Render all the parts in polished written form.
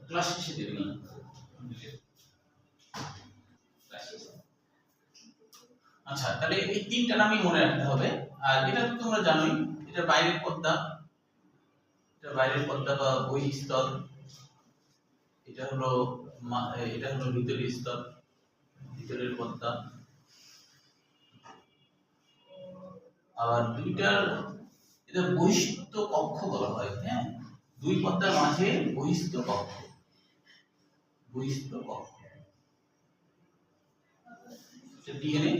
Class শেষে দেবেন। আচ্ছা, তাহলে এই তিনটা নামই মনে রাখতে হবে। আর এটা তো তোমরা জানোই, এটা বাইরের পর্দা, এটা বাইরের পর্দা বা বহিঃস্তর, এটা হলো ভিতরের স্তর, ভিতরের পর্দা। আবার দুইটার এটা বহিঃস্থ কক্ষ বলা হয়। হ্যাঁ, দুই পর্দার মাঝে বহিঃস্থ কক্ষ, বহিঃস্থ কক্ষ, ডিএনএ,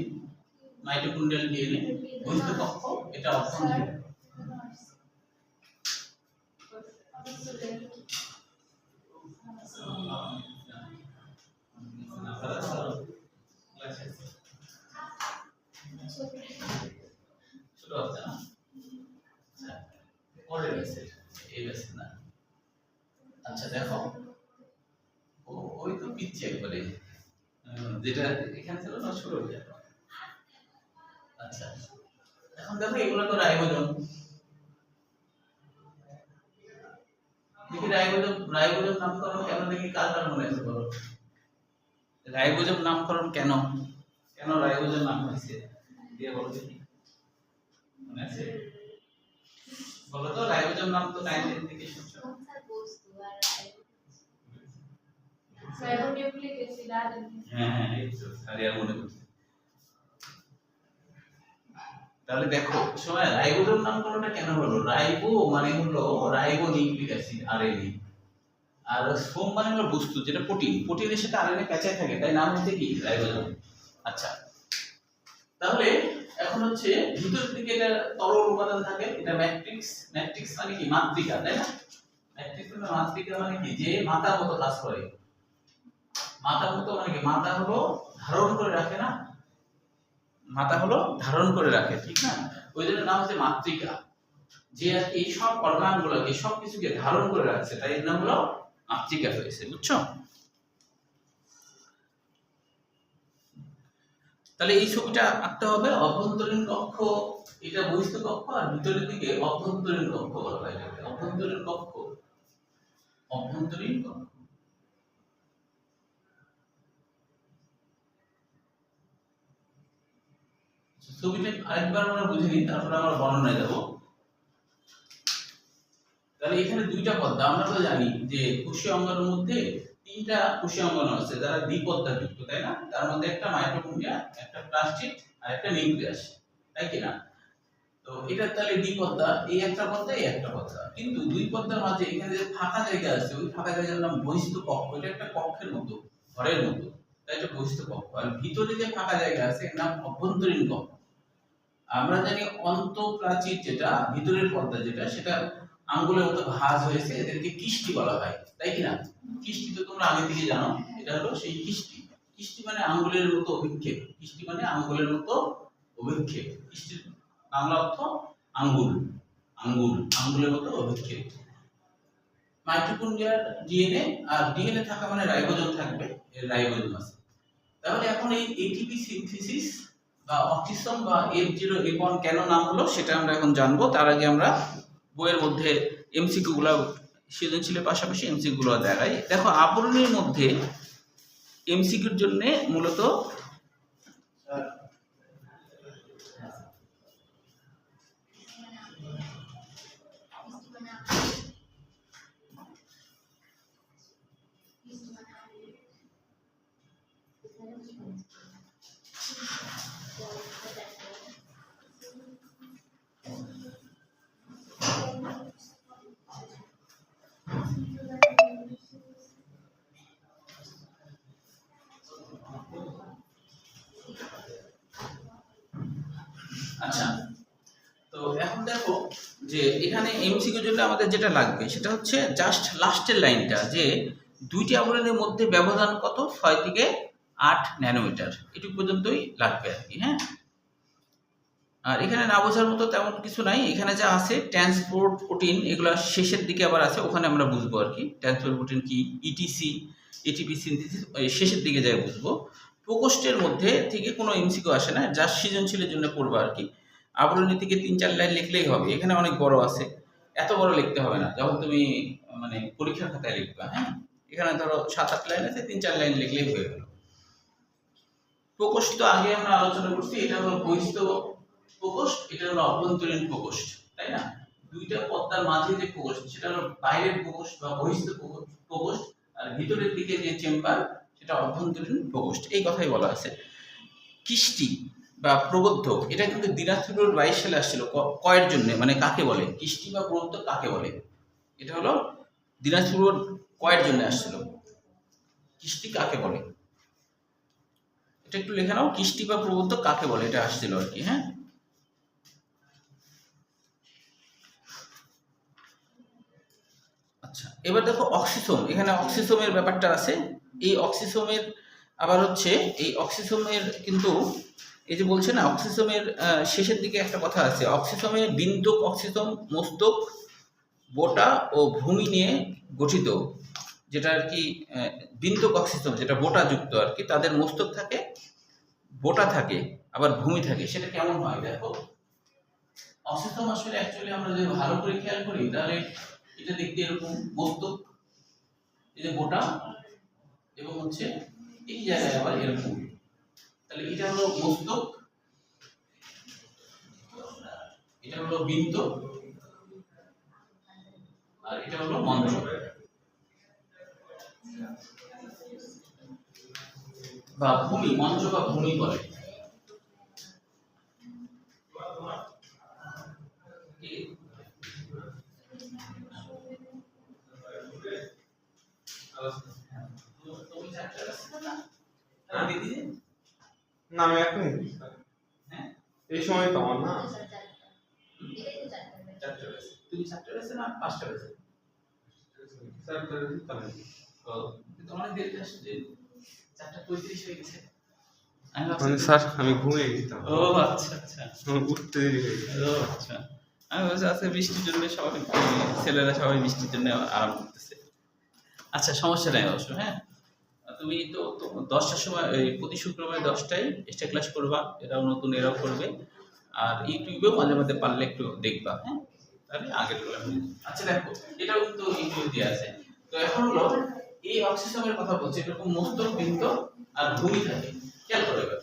মাইটোকন্ড্রিয়াল ডিএনএ, বহিঃস্থ কক্ষ, এটা অভ্যন্তরীণ। আচ্ছা দেখো, ওই তো পিচ্ছি একবারে, যেটা এখানে ছিল না শুরু হয়ে যাবে। আচ্ছা, এখন দেখো এগুলো তো রাইবোজোম। দেখি রাইবোজোম নামকরণ কেন, দেখি কার কার মনে আছে বলো। রাইবোজোম নামকরণ কেন, কেন রাইবোজোম নাম হয়েছে দিয়ে বলো দেখি, মনে আছে? বলো তো, রাইবোজোম নাম তো 90 থেকে শুনছো। হ্যাঁ, এই তো সারিয়া মনে করছে। তাহলে দেখো সময় রাইবোজোম নামকরণটা কেন হলো? রাইবো মানে হলো রাইবো নিউক্লিক অ্যাসিড, আরএনএ। আর সোম মানে হলো বস্তু, যেটা প্রোটিন, প্রোটিনের সাথে আরএনএ প্যাঁচায় থাকে, তাই নাম হচ্ছে কি রাইবোজোম। আচ্ছা, তাহলে এখন হচ্ছে ভিতর দিকে এটা তরল উপাদান থাকে, এটা ম্যাট্রিক্স। ম্যাট্রিক্স মানে কি? মাতৃকা, তাই না? ম্যাট্রিক্স মানে মাতৃকা, মানে কি? যে মাতার মতো কাজ করে। মাতার মতো মানে কি? মাতা হলো ধারণ করে রাখে না, মাতা হলো ধারণ করে রাখে, ঠিক না? ওই জন্য নাম হচ্ছে মাতৃকা, যে এই সব অর্গানগুলোকে, সব কিছুকে ধারণ করে রাখছে, তাই এর নাম হলো মাতৃকা হয়েছে, বুঝছো? তাহলে এই ছবিটা আঁকতে হবে। অভ্যন্তরীণ কক্ষ এটা বহিঃস্থ কক্ষ, আর ভিতরের দিকে অভ্যন্তরীণ কক্ষ বলা হয়। অভ্যন্তরীণ কক্ষ, অভ্যন্তরীণ কক্ষ। ছবিটা আরেকবার আমরা বুঝে নিই, তারপর আমরা বর্ণনায় যাব। তাহলে এখানে দুইটা পর্দা, আমরা তো জানি যে কোষীয় অঙ্গাণুর মধ্যে তিনটা কোষীয় অঙ্গাণু আছে যারা দ্বিপর্দা যুক্ত, তাই না? তার মধ্যে একটা মাইটোকন্ড্রিয়া, একটা প্লাস্টিড, আর একটা নিউক্লিয়াস, তাই কি না? তো এটা তাহলে দ্বিপর্দা, এই একটা পর্দা, এই একটা পর্দা। কিন্তু দুই পর্দার মাঝে এখানে যে ফাঁকা জায়গা আছে, ওই ফাঁকা জায়গার নাম বহিঃস্থ কক্ষ। এটা একটা কক্ষের মতো, ঘরের মতো, তাই এটা বহিঃস্থ কক্ষ। আর ভিতরে যে ফাঁকা জায়গা আছে এর নাম অভ্যন্তরীণ কক্ষ। আমরা জানি অন্তঃপ্রাচীর, যেটা ভিতরের পর্দা, যেটা সেটা আঙ্গুলের মতো ভাঁজ হয়েছে, এদেরকে কিষ্টি বলা হয়, তাই কি না? কিষ্টি তো তোমরা আগে থেকে জানো, এটা হলো সেই কিষ্টি। কিষ্টি মানে আঙ্গুলের মতো অভিক্ষেপ, কিষ্টি মানে আঙ্গুলের মতো অভিক্ষেপ। কিষ্টির বাংলা অর্থ আঙ্গুল, আঙ্গুল, আঙ্গুলের মতো অভিক্ষেপ। মাইটোকন্ড্রিয়ার ডিএনএ, আর ডিএনএ থাকা মানে রাইবোজোম থাকবে, এর রাইবোজোম আছে। তাহলে এখন এই এটিপি সিনথেসিস বা অটিজম বা F0F1 কেন নাম হলো সেটা আমরা এখন জানবো। তার আগে আমরা বইয়ের মধ্যে এমসিকিউ গুলো, সৃজনশীলের পাশাপাশি এমসিকিউ গুলো দেখাই। দেখো, আবরণীর মধ্যে এমসিকিউর জন্য মূলত আচ্ছা, তো এখন দেখো যে এখানে এমসিকিউর জন্য আমাদের যেটা লাগবে সেটা হচ্ছে জাস্ট লাস্টের লাইনটা, যে দুইটি আবরণের মধ্যে ব্যবধান কত, 6 থেকে 8 ন্যানোমিটার, এটুকু পর্যন্তই লাগবে আর কি। হ্যাঁ, আর এখানে না বোঝার মতো তেমন কিছু নাই। এখানে যা আছে ট্রান্সপোর্ট প্রোটিন, এগুলো শেষের দিকে আবার আছে, ওখানে আমরা বুঝবো আর কি ট্রান্সপোর্ট প্রোটিন কি, ইটিসি, এটিপি সিনথেসিস শেষের দিকে যাই বুঝবো। প্রকোষ্ঠের মধ্যে থেকে কোনো এমসিকিউ আসে না, যা সৃজনশীলের জন্য পড়বো আর কি। আবরণী থেকে 3-4 লাইন লিখলেই হবে। এখানে অনেক বড় আছে, এত বড় লিখতে হবে না। যখন তুমি মানে পরীক্ষার খাতায় লিখবা। হ্যাঁ, এখানে ধরো 7-8 লাইন আছে, 3-4 লাইন লিখলেই হয়ে গেল। প্রকোষ্ঠ আগে আমরা আলোচনা করছি, এটা হলো বহিস্থ প্রকোষ্ঠ, এটা হলো অভ্যন্তরীণ প্রকোষ্ঠ, তাই না? দুইটা পর্দার মাঝে যে প্রকোষ্ঠ সেটা হলো বাইরের প্রকোষ্ঠ বা বহিস্থ প্রকোষ্ঠ, আর ভিতরের দিকে যে চেম্বার সেটা অভ্যন্তরীণ প্রকোষ্ঠ। এই কথাই বলা আছে। কিষ্টি বা প্রবর্ধক এটা কিন্তু দিনাজপুর 22 সালে আসছিল কয়ের জন্য, মানে কাকে বলে কিষ্টি বা প্রবর্ধক কাকে বলে, এটা হলো দিনাজপুর কয়ের জন্য আসছিল। কিষ্টি কাকে বলে এটা একটু লিখে নাও, কিষ্টি বা প্রবর্ধক কাকে বলে, এটা আসছিল আর কি। হ্যাঁ, আচ্ছা এবার দেখো অক্সিসোম, এখানে অক্সিসোমের ব্যাপারটা আছে। এই অক্সিসোমের আবার হচ্ছে এই অক্সিসোমের কিন্তু এই যে বলছে না অক্সিসোমের শেষের দিকে একটা কথা আছে, অক্সিসোমে বিন্দুক অক্সিসোম মস্তক, বোটা ও ভূমি নিয়ে গঠিত, যেটা আর কি বিন্দুক অক্সিসোম যেটা বোটা যুক্ত আর কি, তাদের মস্তক থাকে, বোটা থাকে, আবার ভূমি থাকে। সেটা কেমন হয় দেখো, অক্সিসোম আসলে অ্যাকচুয়ালি আমরা যদি ভালো করে খেয়াল করি তাহলে এটা দেখতে এরকম, মস্তক এই যে বোটা এবং হচ্ছে এই জায়গায় আবার এরকম, তাহলে এটা হলো মস্তক, এটা হলো বিন্দু, আর এটা হলো মঞ্চ বা ভূমি, মঞ্চ বা ভূমি বলে। না আমি এখনই এই সময় তো আমার না তুমি 4টা বেজে না 5টা বেজে? অনেক দেরিতে আসছে, 4:35 হয়ে গেছে। মানে স্যার আমি ঘুমিয়ে গেছিলাম। ও আচ্ছা আচ্ছা, উঠতে দেরি হয়ে গেছে। ও আচ্ছা, আমি বলছি আজকে বৃষ্টির জন্য সবাই ছেলেরা সবাই বৃষ্টির জন্য আরাম করতেছে। আচ্ছা সমস্যা নাই অবশ্য। হ্যাঁ, তুমি তো 10টার সময় প্রতি শুক্রবার 10টায় এক্সট্রা ক্লাস করবা, এরাও নতুন এরাও করবে, আর ইউটিউবেও মাঝে মাঝে পারলে একটু দেখবা। হ্যাঁ, তাহলে আগের গুলো। আচ্ছা দেখো এটাও কিন্তু ইউটিউবে দেওয়া আছে। তো এখন হলো এই অক্সিসোমের কথা বলছি, এরকম মস্তক, বিন্দু আর ভূমি থাকে, খেয়াল করে এবার।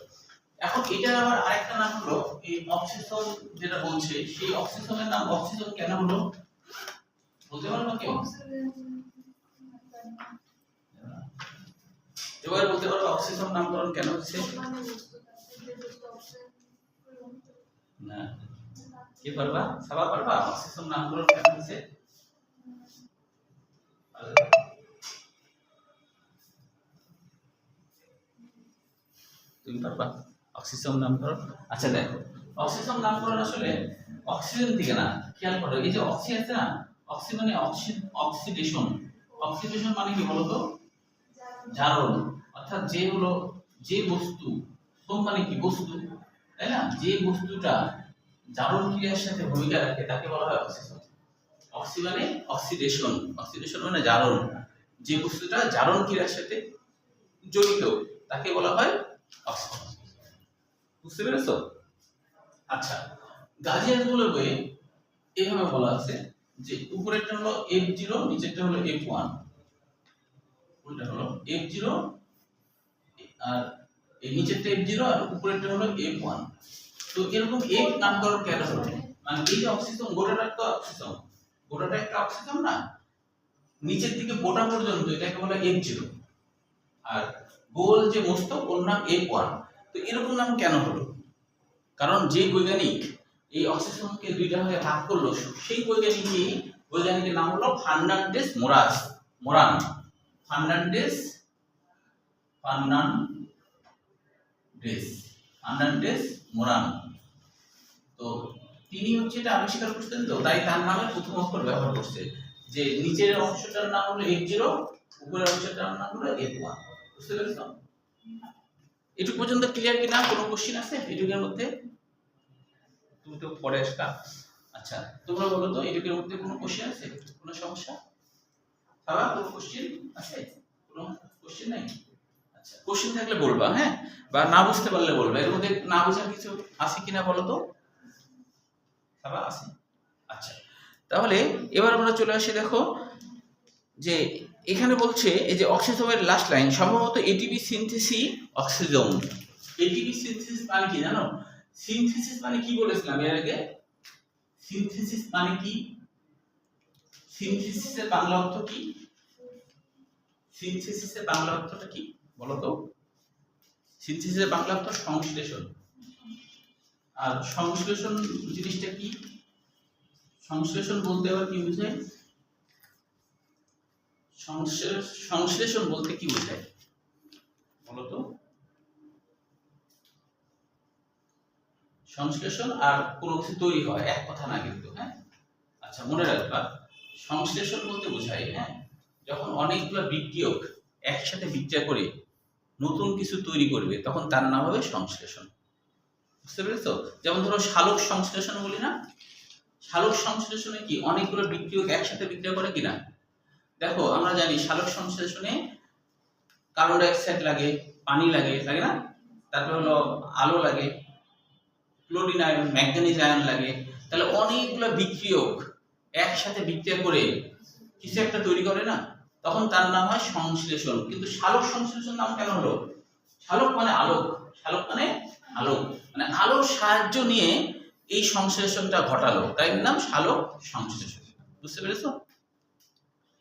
এখন এটার আবার আরেকটা নাম হলো এই অক্সিসোম যেটা বলছে, সেই অক্সিসোমের নাম অক্সিসোম কেন হলো বলতে পারো কেউ? এবার বলতে পারো অক্সিসোম নামকরণ কেন হচ্ছে? না, কি পারবা? সবা পারবা অক্সিসোম নামকরণ কেন হচ্ছে? তুমি পারবা অক্সিসোম নামকরণ? আচ্ছা দেখো, অক্সিসোম নামকরণ আসলে অক্সিজেন থেকে না, খেয়াল করো এই যে অক্সি আছে না, অক্সি মানে অক্সিডেশন। অক্সিডেশন মানে কি বলতো? জারণ। অর্থাৎ যে হলো যে বস্তু, সোম মানে কি বস্তু, তাই না? যে বস্তুটা জারণ ক্রিয়ার সাথে ভূমিকা রাখে তাকে বলা হয় অক্সিজেন। অক্সি মানে অক্সিডেশন, অক্সিডেশন মানে জারণ, যে বস্তুটা জারণ ক্রিয়ার সাথে জড়িত তাকে বলা হয় অক্সিজেন। বুঝতে পেরেছো? আচ্ছা, গাজিয়াসগুলোর বইয়ে এইভাবে বলা আছে যে উপরেরটা হলো F0, নিচেরটা হলো F1, উল্টা হলো F0 আর এই নিচেরটা F0 আর উপরেরটা হলো F1। তো এরকম F নামকরণ কেন হলো? মানে এই যে অক্সিজেন, গোটাটা একটা অক্সিজেন, গোটাটা একটা অক্সিজেন না, নিচের দিকে গোটা পর্যন্ত এটাকে বলে F0, আর গোল যে মস্তক ওর নাম F1। তো এরকম নাম কেন হলো? কারণ যে বৈজ্ঞানিক এই অক্সিজেনকে দুইটা ভাগে ভাগ করলো সেই বৈজ্ঞানিকের নাম হলো ফার্নান্ডেস মোরান। ফার্নান্ডেস মোরান। তো তিনি হচ্ছে এটা আবিষ্কার করতেন, তো তাই তার নামে প্রথম অক্ষর ব্যবহার করছে, যে নিচের অংশটার নাম হলো F0, উপরের অংশটার নাম হলো F1। বুঝতে পেরেছো? এটুকু পর্যন্ত ক্লিয়ার কিনা? কোনো কোশ্চেন আছে এটুকুর মধ্যে? তুমি তো পড়ে আসলা। আচ্ছা তোমরা বলো তো এটুকুর মধ্যে কোনো কোশ্চেন আছে? কোনো সমস্যা? আবার কোনো কোশ্চেন আছে? কোনো কোশ্চেন নাই? আচ্ছা কোশ্চেন থাকলে বলবা, হ্যাঁ, বা না বুঝতে পারলে বলবা। এর মধ্যে না বোঝার কিছু আছে কিনা বলো তো? আবার আছে? আচ্ছা তাহলে এবার আমরা চলে আসি, দেখো যে এখানে বলছে এই যে অক্সিজমের লাস্ট লাইন সম্ভবত এটিপি সিনথেসিস অক্সিজম। এটিপি সিনথেসিস মানে কি জানো? সিনথেসিস মানে কি বলেছিলাম এর আগে? সিনথেসিস মানে কি? সিনথেসিসের বাংলা অর্থ কি? সিনথেসিসের বাংলা অর্থটা কি বলো তো? সিনথেসিসের বাংলা অর্থ সংশ্লেষণ। আর সংশ্লেষণ জিনিসটা কি? সংশ্লেষণ বলতে আবার কি বোঝায়? সংশ্লেষণ বলতে কি বোঝায় বলো তো? সংশ্লেষণ আর কোনো কিছু তৈরি হয় এক কথা না কিন্তু, হ্যাঁ? আচ্ছা মনে রাখবা, সংশ্লেষণ বলতে বোঝায় হ্যাঁ যখন অনেকগুলো বিক্রিয়ক একসাথে বিক্রিয়া করে নতুন কিছু তৈরি করবে তখন তার নাম হবে সংশ্লেষণ। বুঝতে পেরেছো? যেমন ধরো সালোক সংশ্লেষণ বলি না? সালোক সংশ্লেষণে কি অনেকগুলো বিক্রিয়ক একসাথে বিক্রিয়া করে কিনা? দেখো আমরা জানি সালোক সংশ্লেষণে কার্বন ডাই অক্সাইড লাগে, পানি লাগে, লাগে না? তারপর হলো আলো লাগে, ক্লোরিন আয়ন, ম্যাঙ্গানিজ আয়ন লাগে। তাহলে অনেকগুলো বিক্রিয়ক একসাথে বিক্রিয়া করে কিছু একটা তৈরি করে না, তখন তার নাম হয় সংশ্লেষণ। কিন্তু সালোক সংশ্লেষণ নাম কেন হলো? সালোক মানে আলোক, সালোক মানে আলোক, মানে আলোর সাহায্য নিয়ে এই সংশ্লেষণটা ঘটালো, তাই নাম সালোক সংশ্লেষণ। বুঝতে পেরেছো?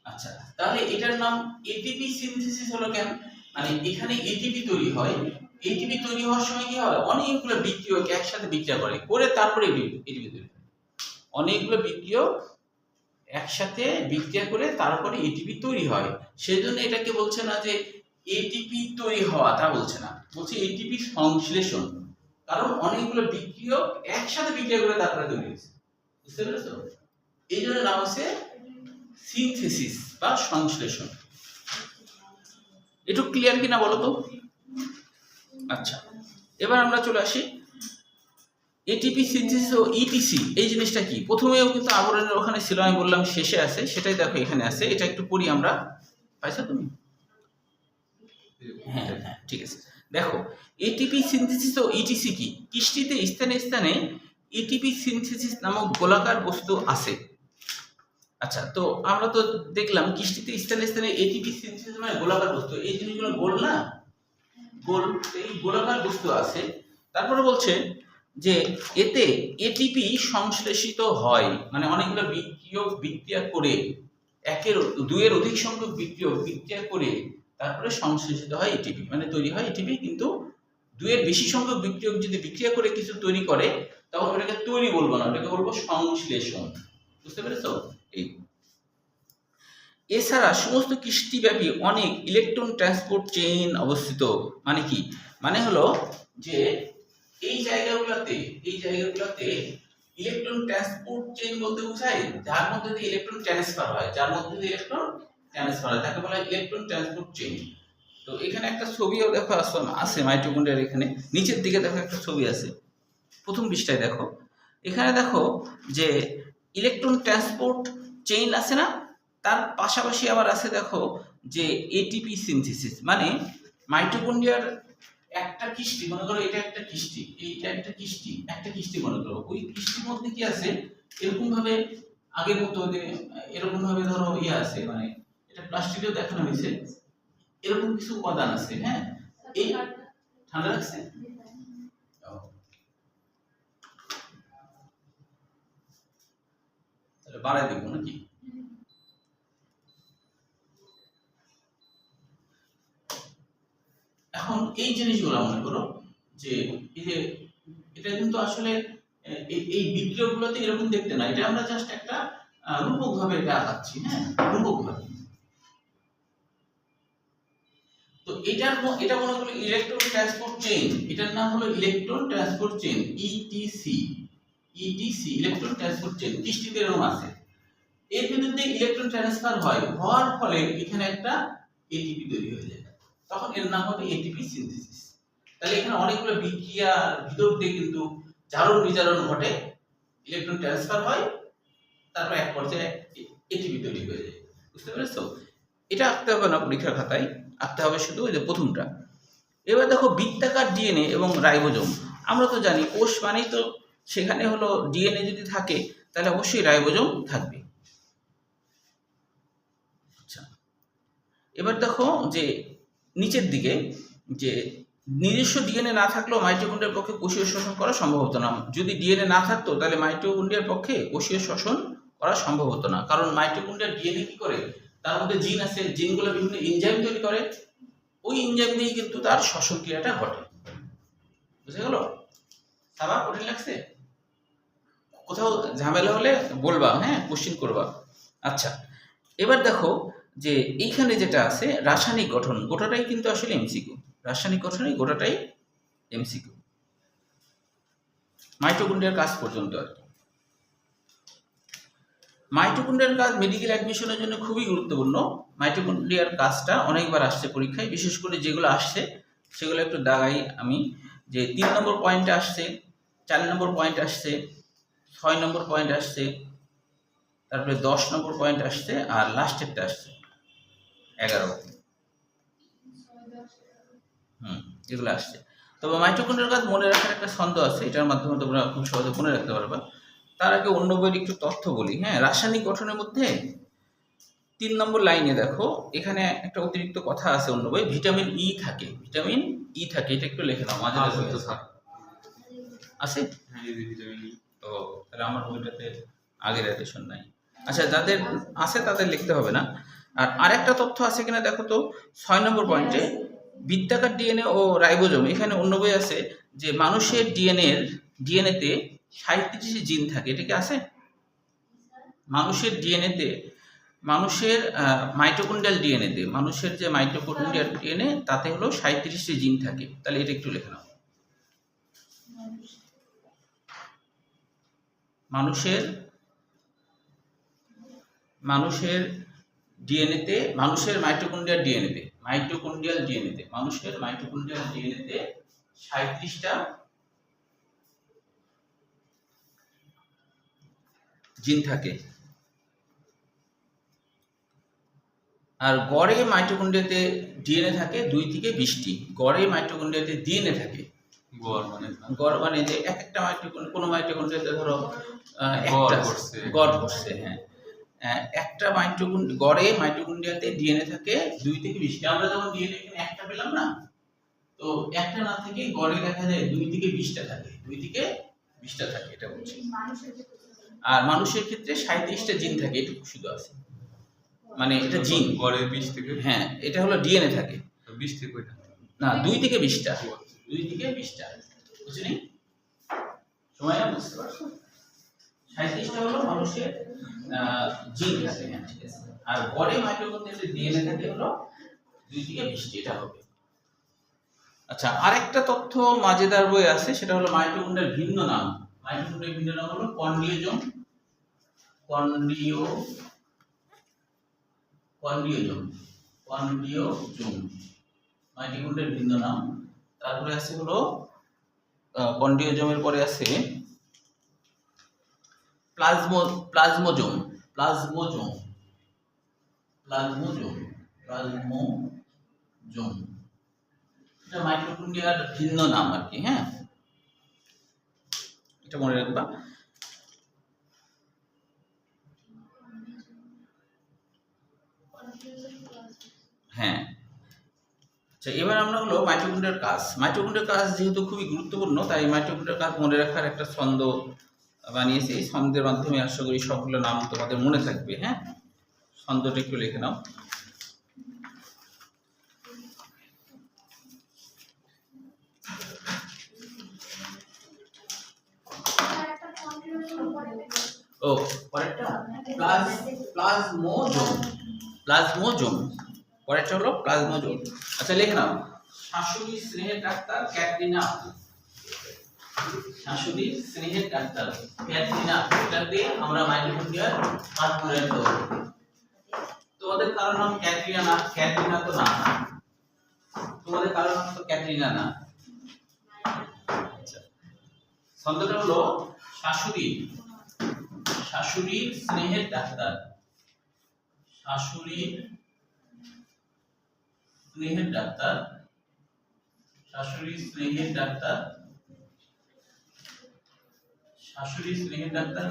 আচ্ছা তাহলে এটার নাম এটিপি সিনথেসিস হলো কেন? মানে এখানে এটিপি তৈরি হয়, এটিপি তৈরি হওয়ার সময় কি হয় অনেকগুলো বিক্রিয়ক একসাথে বিক্রিয়া করে তারপরে এটিপি তৈরি হয়। অনেকগুলো বিক্রিয়ক একসাথে বিক্রিয়া করে তারপরে এটিপি তৈরি হয়। সেজন্য এটাকে বলছে না যে এটিপি তৈরি হওয়া, তা বলছে না, বলছে এটিপি সংশ্লেষণ। কারণ অনেকগুলো বিক্রিয়ক একসাথে বিক্রিয়া করে তারপরে তৈরি হয়েছে। বুঝতে পেরেছো? এই জন্য নাম হচ্ছে সিনথেসিস বা সংশ্লেষণ। একটু ক্লিয়ার কিনা বলো তো? আচ্ছা এবার আমরা চলে আসি এটিপি সিনথেসিস ও ইটিসি এই জিনিসটা কি। প্রথমেও কিন্তু আবরণের ওখানে ছিল, আমি বললাম শেষে আছে, সেটাই দেখো এখানে আছে। এটা একটু পড়ি আমরা, পাইছো তুমি? হ্যাঁ হ্যাঁ ঠিক আছে। দেখো এটিপি সিনথেসিস ও ইটিসি কি। কিষ্টিতে স্থানে স্থানে এটিপি সিনথেসিস নামক গোলাকার বস্তু আছে। আচ্ছা তো আমরা তো দেখলাম কিষ্টিতে স্থানে স্থানে এটিপি সিনথেসিস মানে গোলাকার বস্তু, এই জিনিসগুলো গোল না, গোল, এই গোলাকার বস্তু আছে। তারপরে বলছে যে এতে এটিপি সংশ্লেষিত হয়, মানে অনেকগুলো বিক্রিয়ক বিক্রিয়া করে দুইয়ের অধিক সংখ্যক বিক্রিয়ক বিক্রিয়া করে তারপরে সংশ্লেষিত হয় এটিপি, মানে তৈরি হয় এটিপি। কিন্তু দুইয়ের বেশি সংখ্যক বিক্রিয়ক যদি বিক্রিয়া করে কিছু তৈরি করে তখন ওটাকে তৈরি বলবো না, ওটাকে বলবো সংশ্লেষণ। বুঝতে পেরেছো? এই এছাড়া সমস্ত কৃষ্টিব্যাপী অনেক ইলেকট্রন ট্রান্সপোর্ট চেইন অবস্থিত। মানে কি? মানে হলো যে এই জায়গাগুলোতে ইলেকট্রন ট্রান্সপোর্ট চেইন বলতে বোঝায় যার মধ্যে দিয়ে ইলেকট্রন ট্রান্সফার হয়, যার মধ্যে দিয়ে ইলেকট্রন ট্রান্সফার হয় তাকে বলা হয় ইলেকট্রন ট্রান্সপোর্ট চেইন। তো এখানে একটা ছবিও দেখো আছে মাইটোকন্ড্রিয়ার, এখানে নিচের দিকে দেখো একটা ছবি আছে, প্রথম পৃষ্ঠায় দেখো। এখানে দেখো যে ইলেকট্রন ট্রান্সপোর্ট চেইন আছে না, তার পাশাপাশি আবার আছে দেখো যে এটিপি সিনথেসিস। মানে মাইটোকন্ড্রিয়ার একটা কিস্তি, মনে করো এটা একটা কিস্তি, এইটা একটা কিস্তি মনে করো, ওই কিস্তির মধ্যে কি আছে এরকম ভাবে আগের মতো এরকম ভাবে ধরো ইয়ে আছে, মানে এটা প্লাস্টিকেও দেখানো হয়েছে, এরকম কিছু উপাদান আছে। হ্যাঁ এই ঠান্ডা লাগছে, তাহলে বাড়াই দিব নাকি? এখন এই জিনিসগুলো মনে করো যে এই যে এটা কিন্তু আসলে এই বিক্রিয়কগুলোতে এরকম দেখতে না, এটা আমরা জাস্ট একটা রূপক ভাবে এটা আঁকাচ্ছি। হ্যাঁ রূপক ভাবে। তো এটা মনে করো ইলেকট্রন ট্রান্সপোর্ট চেইন, এটার নাম হলো electron transport chain ETC. Electron transport chain কিষ্টিতে এরকম আছে, এর ভিতরে ইলেকট্রন ট্রান্সফার হওয়ার ফলে এখানে একটা এটিপি তৈরি হয়ে যায়, তখন এর নাম হবে এটিপি সিনথেসিস। তাহলে এখানে অনেকগুলো বিক্রিয়ার ভিতর দিয়ে কিন্তু জারণ বিজারণ ঘটে, ইলেকট্রন ট্রান্সফার হয়, তারপর এক পর্যায়ে এটিপি তৈরি হয়ে যায়। বুঝতে পেরেছো? এটা আঁকতে হবে না পরীক্ষার খাতায়, আঁকতে হবে শুধু ওই যে প্রথমটা। এবার দেখো বৃত্তাকার ডিএনএ এবং রাইবোজোম। আমরা তো জানি কোষ মানেই তো সেখানে হলো ডিএনএ যদি থাকে তাহলে অবশ্যই রাইবোজোম থাকবে। আচ্ছা, এবার দেখো যে নিচের দিকে যে নিজস্ব ডিএনএ না থাকলেও মাইটোকন্ড্রিয়ার পক্ষে কোষীয় শ্বসন করা সম্ভব হতো না। যদি ডিএনএ না থাকতো তাহলে মাইটোকন্ড্রিয়ার পক্ষে কোষীয় শ্বসন করা সম্ভব হতো না, কারণ মাইটোকন্ড্রিয়ার ডিএনএ কি করে, তার মধ্যে জিন আছে, জিনগুলো বিভিন্ন এনজাইম তৈরি করে, ওই এনজাইম দিয়েই কিন্তু তার শ্বসন ক্রিয়াটা ঘটে। বুঝে গেল? সাবা কঠিন লাগছে? কোথাও ঝামেলা হলে বলবা, হ্যাঁ, কোশ্চিন করবা। আচ্ছা, এবার দেখো যে এইখানে যেটা আছে রাসায়নিক গঠন, গোটাটাই কিন্তু আসলে এমসিকিউ। রাসায়নিক গঠনই গোটাটাই এমসিকিউ, মাইটোকন্ড্রিয়ার কাজ পর্যন্ত আর কি। মাইটোকন্ড্রিয়ার কাজ মেডিকেল অ্যাডমিশনের জন্য খুবই গুরুত্বপূর্ণ। মাইটোকন্ড্রিয়ার কাজটা অনেকবার আসছে পরীক্ষায়, বিশেষ করে যেগুলো আসছে সেগুলো একটু দাগাই আমি, যে 3 নম্বর পয়েন্টে আসছে, 4 নম্বর পয়েন্ট আসছে, 6 নম্বর পয়েন্ট আসছে, তারপরে 10 নম্বর পয়েন্ট আসছে, আর লাস্টেরটা আসছে 11। এগুলো আসছে। তবে মাইটোকন্ড্রিয়ার কাজ মনে রাখার একটা ছন্দ আছে, এটার মাধ্যমে তোমরা খুব সহজে মনে রাখতে পারবে। তার আগে অন্য বইয়ের একটু তথ্য বলি। হ্যাঁ, রাসায়নিক গঠনের মধ্যে 3 নম্বর লাইনে দেখো এখানে একটা অতিরিক্ত কথা আছে অন্য বই, ভিটামিন ই থাকে, ভিটামিন ই থাকে, এটা একটু লিখে নাও। মাঝে আছে? তো তাহলে আমার বইটাতে আগের এডিশন নাই। আচ্ছা, যাদের আছে তাদের লিখতে হবে না। আর আরেকটা তথ্য আছে কিনা দেখো তো, 6 নম্বর পয়েন্টে বৃত্তাকার ডিএনএ ও রাইবোজোম, এখানে অন্য বই আছে যে মানুষের ডিএনএতে 37টি জিন থাকে, এটা কি আছে? মানুষের ডিএনএতে, মানুষের মাইটোকন্ড্রিয়াল ডিএনএতে, মানুষের যে মাইটোকন্ড্রিয়াল ডিএনএ তাতে হলো 37টি জিন থাকে। তাহলে এটা একটু লিখে নাও। মানুষের ডিএনএতে, মানুষের মাইটোকন্ড্রিয়াল ডিএনএতে, মানুষের মাইটোকন্ড্রিয়াল ডিএনএতে 37টা জিন থাকে। আর গড়ে মাইটোকন্ড্রিয়াতে ডিএনএ থাকে 2 থেকে 20টি। গড়ে মাইটোকন্ড্রিয়াতে ডিএনএ থাকে, গড় মানে যে এক একটা মাইটোকন্ড্রিয়া, কোনো মাইটোকন্ড্রিয়াতে ধরো গড় করছে, হ্যাঁ, একটা গড়ে মাইটোকন্ড্রিয়াতে ডিএনএ থাকে 2 থেকে 20টি। আমরা যখন ডিএনএ এখানে একটা পেলাম না, তো একটা না থেকে গড়ে দেখা যায় 2 থেকে 20টা থাকে, 2 থেকে 20টা থাকে, এটা বলছি। আর মানুষের ক্ষেত্রে 37টা জিন থাকে, এটুকু শুধু আছে, মানে এটা জিন গড়ে 20 থেকে, হ্যাঁ, এটা হলো ডিএনএ থাকে 20 থেকে কয়টা? না, 2 থেকে 20টা, 2 থেকে 20টা, বুঝলি? সময় বুঝতে পারছো? 37টা হলো মানুষের জিন থাকে, হ্যাঁ, ঠিক আছে। আর গড়ে মাইটোকন্ড্রিয়াতে ডিএনএ থাকে হলো 2 থেকে 20টি, এটা হবে। আচ্ছা, আরেকটা তথ্য মাঝেদার বই আছে, সেটা হলো মাইটোকন্ড্রিয়ার ভিন্ন নাম। মাইটোকন্ড্রিয়ার ভিন্ন নাম হলো কন্ড্রিওজোম। মাইটোকন্ড্রিয়ার ভিন্ন নাম। তারপরে আছে হলো কন্ড্রিওজোমের পরে আছে প্লাজমোজোম। এটা মাইটোকন্ড্রিয়ার ভিন্ন নাম আর কি, হ্যাঁ, এটা মনে রাখবা। হ্যাঁ, আচ্ছা, এবার আমরা হলো মাইটোকন্ড্রিয়ার কাজ। মাইটোকন্ড্রিয়ার কাজ যেহেতু খুবই গুরুত্বপূর্ণ, তাই মাইটোকন্ড্রিয়ার কাজ মনে রাখার একটা ছন্দ বানিয়েছি। এই ছন্দের মাধ্যমে আশা করি সবগুলো নাম তোমাদের মনে থাকবে। হ্যাঁ, ছন্দটা একটু লিখে নাও। ও, পরেরটা প্লাজমোজোম, পরেরটা হলো প্লাজমোজোম। আচ্ছা, লিখে নাও। শাশুড়ি স্নেহের ডাক্তার ক্যাটরিনা আপু। শাশুড়ি স্নেহের ডাক্তার ক্যাটরিনা আপু, এটা দিয়ে আমরা মাইটোকন্ড্রিয়ার কাজ করে রাখতে পারবো। তোমাদের কারো নাম ক্যাটরিনা না? ক্যাটরিনা তো না, তোমাদের কারো নাম তো ক্যাটরিনা না। আচ্ছা, ছন্দটা হলো শাশুড়ি স্নেহের ডাক্তার, শাশুড়ি স্নেহের ডাক্তার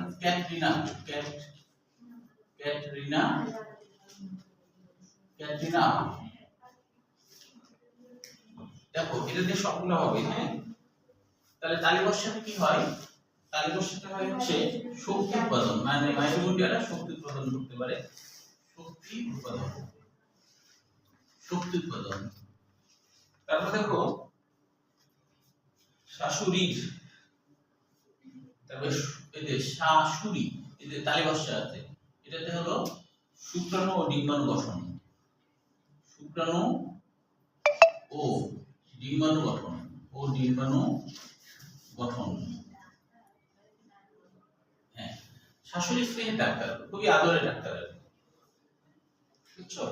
ক্যাটরিনা ক্যাটরিনা আপু। দেখো এটা দিয়ে সবগুলো হবে, হ্যাঁ। তাহলে তালিকার সাথে কি হয়? তালিকার সাথে হয় হচ্ছে শক্তি উৎপাদন, মানে মাইটোকন্ড্রিয়ারা শক্তি উৎপাদন করতে পারে। শক্তি উৎপাদন, শক্তি উৎপাদন। তারপর দেখো শাশুড়ির, তারপরে এই যে শাশুড়ি, এই যে তালিবাসা আছে, এটাতে হলো শুক্রাণু ও ডিম্বাণু গঠন। শুক্রাণু ও ডিম্বাণু গঠন, ও ডিম্বাণু গঠন। হ্যাঁ, শাশুড়ি স্নেহের ডাক্তার, খুবই আদরের ডাক্তার আর কি। বুঝছো?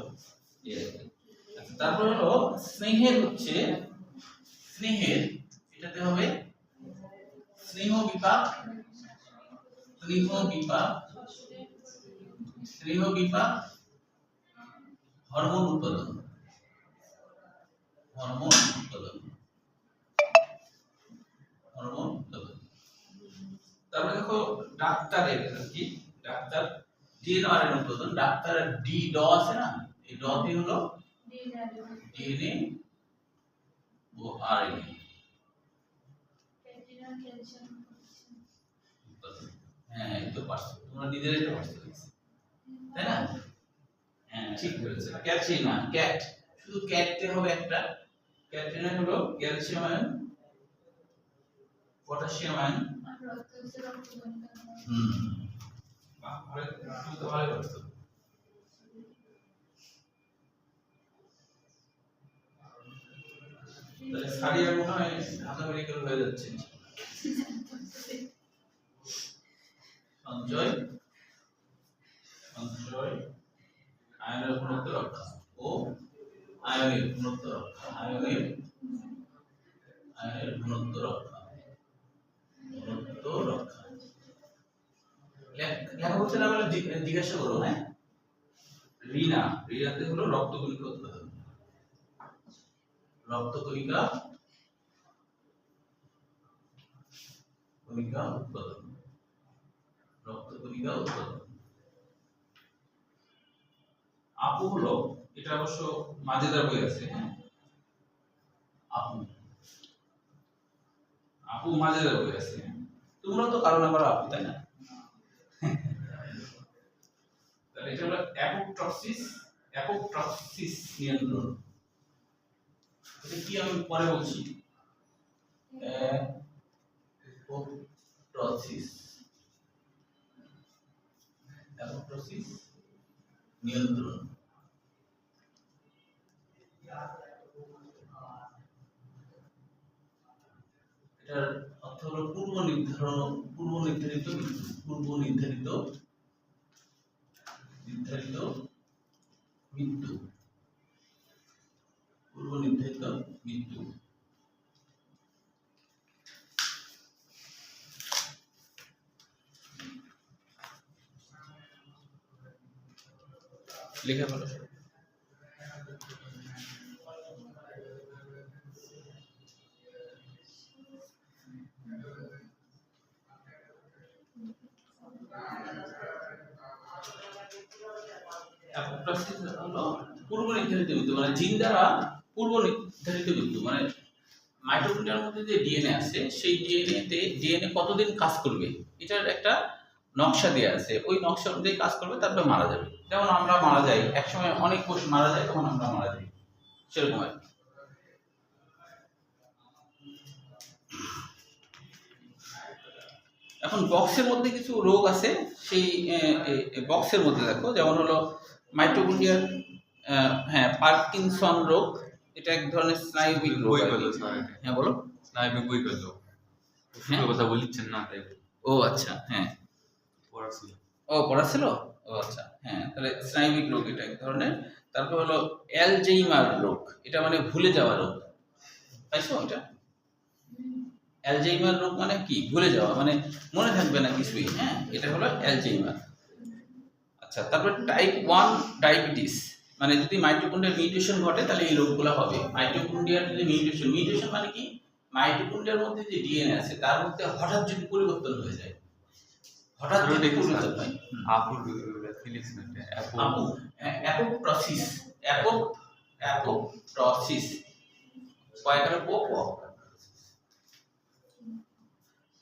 আচ্ছা, তারপর হলো স্নেহের হচ্ছে স্নেহের, এটাতে হবে স্নেহ বিপাক, স্নেহ বিপাক, স্নেহ বিপাক, হরমোন উৎপাদন, হরমোন উৎপাদন, হরমোন উৎপাদন। তারপরে দেখো ডাক্তারের কি, ডাক্তার ডিএনএ উৎপাদন, ডাক্তারের ডি ড আছে না, এই ড টি হলো ডিএনএ ও আরএনএ। হ্যাঁ, এই তো পারছো তোমরা, নিজেরাই তো পারছো, তাই না? হ্যাঁ, ঠিক বলেছো। ক্যাটরিনা, ক্যাট, শুধু ক্যাটতে হবে একটা। ক্যাটরিনা হলো ক্যালসিয়াম আয়ন, পটাশিয়াম আয়ন। ভালো, তুমি তো ভালো করছো। তাহলে সারিয়া মনে হয় ঢাকা মেডিকেল হয়ে যাচ্ছে। সঞ্চয়, সঞ্চয়, আয়নের ঘনত্ব রক্ষা ও আয়নের ঘনত্ব রক্ষা, আয়নের ঘনত্ব রক্ষা, ঘনত্ব রক্ষা। লেখা হচ্ছে না বলে জিজ্ঞাসা করো, হ্যাঁ। রিনা, রিনাতে হলো রক্তকণিকা উৎপাদন, রক্তকণিকা, কণিকা উৎপাদন, রক্তকণিকা উৎপাদন। আপু হলো, এটা অবশ্য মাঝেদার বই আছে, হ্যাঁ। আপু, আপু মাঝেদার বই আছে। তোমরা তো কারো না কারো আপু, তাই না? তাহলে এটা হলো অ্যাপোপ্টোসিস, অ্যাপোপ্টোসিস নিয়ন্ত্রণ। এটা কি আমি পরে বলছি। অ্যাপোপ্টোসিস, অ্যাপোপ্টোসিস নিয়ন্ত্রণ। এটার অর্থ হলো পূর্ব নির্ধারিত মৃত্যু, পূর্ব নির্ধারিত মৃত্যু, পূর্ব নির্ধারিত মৃত্যু। লিখে ফেলো। অ্যাপোপ্টোসিস হলো পূর্ব নির্ধারিত মৃত্যু, মানে জিন দ্বারা পূর্ব নির্ধারিত মৃত্যু। মানে মাইটোকন্ড্রিয়ার মধ্যে যে ডিএনএ আছে, সেই ডিএনএ কতদিন কাজ করবে এটার একটা নকশা দেওয়া আছে। ওই নকশা অনুযায়ী কাজ করবে, তারপরে মারা যাবে। যেমন আমরা মারা যাই, একসময় অনেক কোষ মারা যায়, তখন আমরা মারা যাই, সেরকম আর কি। এখন বক্সের মধ্যে কিছু রোগ আছে, সেই বক্সের মধ্যে দেখো, যেমন হলো মাইটোকন্ড্রিয়ার, হ্যাঁ, পার্কিনসন রোগ, এটা এক ধরনের স্নায়বিক রোগ। হ্যাঁ বলো। স্নায়বিক বই করলো, ওষুধের কথা বলছেন না তাই। ও আচ্ছা, হ্যাঁ, পড়াছিল। ও পড়াছিল। ও আচ্ছা, হ্যাঁ, তাহলে স্নায়বিক রোগ এটা এক ধরনের। তারপর হলো অ্যালঝেইমার রোগ, এটা মানে ভুলে যাওয়া রোগ, পাইছো? এটা অ্যালঝেইমার রোগ মানে কি? ভুলে যাওয়া, মানে মনে থাকবে না কিছুই, হ্যাঁ, এটা হলো অ্যালঝেইমার। আচ্ছা, তারপর টাইপ 1 ডায়াবেটিস, মানে যদি মাইটোকন্ড্রিয়ার মিউটেশন ঘটে তাহলে এই রোগগুলো হবে। মাইটোকন্ড্রিয়ার যদি মিউটেশন মানে কি? মাইটোকন্ড্রিয়ার মধ্যে যে ডিএনএ আছে তার মধ্যে হঠাৎ যদি পরিবর্তন হয়ে যায়, হঠাৎ যদি পরিবর্তন হয়, আপুর ফিলিক্স না, আপু, অ্যাপোপ্টোসিস, অ্যাপোপ্টসিস কয়েকটা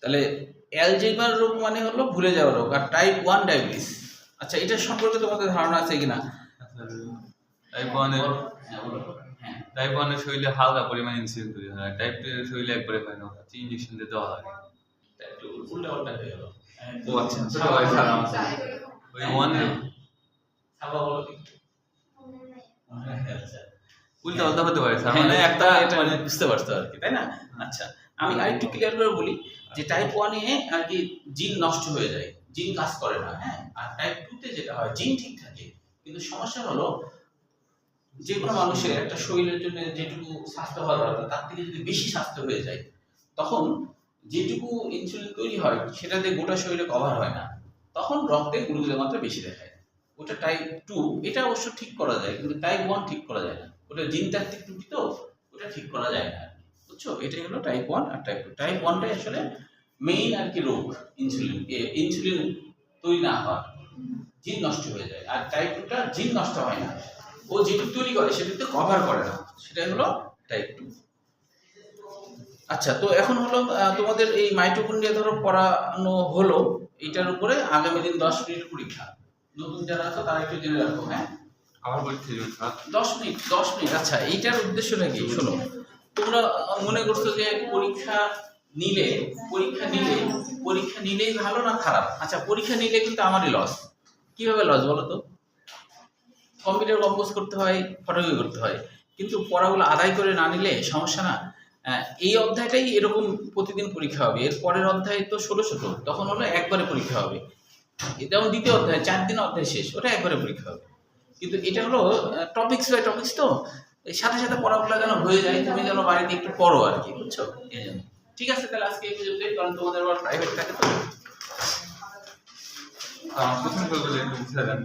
তাহলে অ্যালজাইমার রোগ মানে হলো ভুলে যাওয়া রোগ, আর টাইপ 1 ডায়াবেটিস। আচ্ছা, এটা সম্পর্কে তোমাদের ধারণা আছে কিনা? টাইপ 1 এর হ্যাঁ, বলো। হ্যাঁ, টাইপ 1 এর শরীরে হালকা পরিমাণে ইনসুলিন তৈরি হয়, টাইপ 2 এর শরীরে একবারে হয় না, ইনজেকশন দিতে হয়। একটু উল্টা হয়ে গেল। ও আচ্ছা, ছোট ভাই সারা ওই 1 এর সাবা বলো কি? আচ্ছা, উল্টা পাল্টা হতে পারে স্যার, হ্যাঁ, মানে একটা একটা এটা মানে বুঝতে পারছো আর কি, তাই না? আচ্ছা, আমি আরেকটু ক্লিয়ার করে বলি যে টাইপ 1 এ আর কি জিন নষ্ট হয়ে যায়, জিন কাজ করে না, হ্যাঁ। আর টাইপ 2 তে যেটা হয় জিন ঠিক থাকে, কিন্তু সমস্যা হলো যে কোনো মানুষের একটা শরীরের জন্য যেটুকু স্বাস্থ্য হওয়া দরকার তার থেকে যদি বেশি স্বাস্থ্য হয়ে যায়, তখন যেটুকু ইনসুলিন তৈরি হয় সেটাতে গোটা শরীরে কভার হয় না, তখন রক্তে গ্লুকোজের মাত্রা বেশি দেখায়। ওটা টাইপ 2, এটা অবশ্য ঠিক করা যায়, কিন্তু টাইপ 1 ঠিক করা যায় না। ওটা জিনতাত্ত্বিক ত্রুটি, তো ওটা ঠিক করা যায় না, বুঝছো? এটাই হলো টাইপ 1 আর টাইপ 2। টাইপ 1 টাই আসলে মেইন আর কি রোগ, ইনসুলিন তৈরি না হয়, জিন নষ্ট হয়ে যায়। আর টাইপ 2 টা জিন নষ্ট হয় না, ও যেটুকু তৈরি করে সেটুকু কভার করে না, সেটাই হলো টাইপ 2। আচ্ছা, তো এখন হলো তোমাদের এই মাইটোকন্ড্রিয়া ধরো পড়ানো হলো, এটার উপরে আগামী দিন 10 মিনিট পরীক্ষা। নতুন যারা আছো তারা একটু জেনে রাখো, হ্যাঁ। আবার পরীক্ষা দিবেন স্যার? 10 মিনিট। আচ্ছা, এইটার উদ্দেশ্যটা কি শোনো। তোমরা মনে করছো যে পরীক্ষা নিলেই ভালো না খারাপ? আচ্ছা, পরীক্ষা নিলে কিন্তু আমারই লস। কিভাবে লস বলো তো? কম্পিউটার কম্পোজ করতে হয়, ফটোকপি করতে হয়, কিন্তু পড়াগুলো আদায় করে না নিলে সমস্যা না? এই অধ্যায়টাই এরকম প্রতিদিন পরীক্ষা হবে, এর পরের অধ্যায় তো ছোট ছোট, তখন হলো একবারে পরীক্ষা হবে। যেমন দ্বিতীয় অধ্যায় 4 দিন অধ্যায় শেষ, ওটা একবারে পরীক্ষা হবে। কিন্তু এটা হলো টপিকস বাই টপিকস, তো এর সাথে সাথে পড়াগুলো যেন হয়ে যায়, তুমি যেন বাড়িতে একটু পড়ো আর কি, বুঝছো? এই জন্য। ঠিক আছে, তাহলে আজকে এই পর্যন্তই, কারণ তোমাদের আবার প্রাইভেট থাকে তো। প্রথম বলতে একটু বুঝে দেন।